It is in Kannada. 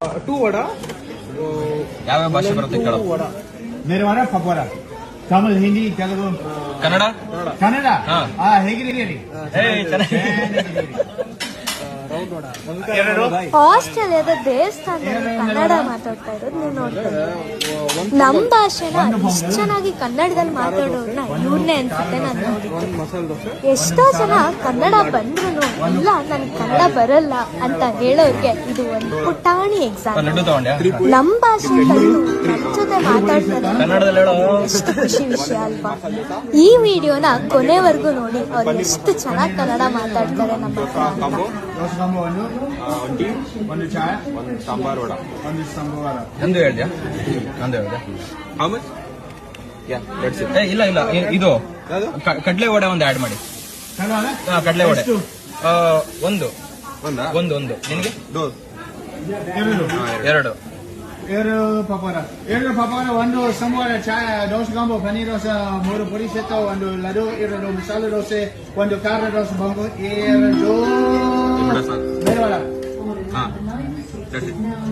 ಟೂ ವಡಾ ಯಾವ್ಯಾವ ಭಾಷೆ ಬರುತ್ತೆ ಕೇಳೋ. ವಡಾ मेरे वाला पकोड़ा तमिल हिंदी तेलुगु ಕನ್ನಡ कन्नಡ ಹಾ. ಹೇಗಿದೆ ಹೇಳಿ ರೌಂಡ್ ವಡಾ ಆಸ್ಟ್ರೇಲಿಯಾದ ದೇವಸ್ಥಾನದಲ್ಲಿ ಕನ್ನಡ ಮಾತಾಡ್ತಾ ಇರೋದು ನೀವು ನೋಡ್ತಾರೆ. ನಮ್ಮ ಭಾಷೆನ ಇಷ್ಟು ಚೆನ್ನಾಗಿ ಕನ್ನಡದಲ್ಲಿ ಮಾತಾಡೋರ್ನ ಇವ್ರನ್ನೇ ಅನ್ಸುತ್ತೆ ನಾನು ನೋಡಿದ್ದು. ಮಸಾಲೆ ದೋಸೆ ಎಷ್ಟೋ ಜನ ಕನ್ನಡ ಬಂದ್ರು ಇಲ್ಲ ನನ್ಗೆ ಕನ್ನಡ ಬರಲ್ಲ ಅಂತ ಹೇಳೋರ್ಗೆ ಇದು ಒಂದು ಪುಟಾಣಿ ಎಕ್ಸಾಂಪಲ್. ಲಡ್ಡು ತಗೊಂಡ್ಯಾ? ನಮ್ಮ ಭಾಷೆ ಕಲಿತು ನಮ್ಮ ಜೊತೆ ಮಾತಾಡ್ತಾರೆ ಕನ್ನಡದಲ್ಲಿ ಹೇಳೋ. ಎಷ್ಟು ಖುಷಿ ವಿಷಯ ಅಲ್ವಾ. ಈ ವಿಡಿಯೋನ ಕೊನೆವರೆಗೂ ನೋಡಿ ಅವ್ರು ಎಷ್ಟು ಚೆನ್ನಾಗಿ ಕನ್ನಡ ಮಾತಾಡ್ತಾರೆ ನಮ್ಮ ಹತ್ರ ಅಂತ. ದೋಸೆ ಕಾಂಬೋ ಒಂದು ಚಾಯ್ ಒಂದು ಸಾಂಬಾರ್ ವಡಾ ಒಂದು ಸಂಬಾರ ನಂದು ಹೇಳ್ದ್ಯಾ? ನಂದು ಹೇಳ್ದೆ. How much yeah let's it ಇಲ್ಲ ಇಲ್ಲ ಇದು ಕಡ್ಲೆ ವಡೆ ಒಂದು ಆಡ್ ಮಾಡಿ. ಕಡ್ಲೆ ವಡೆ ಒಂದು ಒಂದಾ ಒಂದು ಒಂದು ನಿನಗೆ ಡೋಸ್ ಎರಡು ಎರಡು ಪಕೋಡ ಒಂದು ಸಂಬಾರ ಚಾಯ್ ದೋಸೆ ಕಾಂಬೋ ಪನ್ನೀರ್ ದೋಸೆ 3 ಪುರಿ ಸೆಟ್ ಒಂದು ಲಡ್ಡು 2 ಮಸಾಲೆ ದೋಸೆ ಒಂದು ಖಾರ ದೋಸೆ ಬಂಗು 2 ಸಾಕು ಬೇರೆ ಹಾ ಲೆಟ್ಸ್ ಇಟ್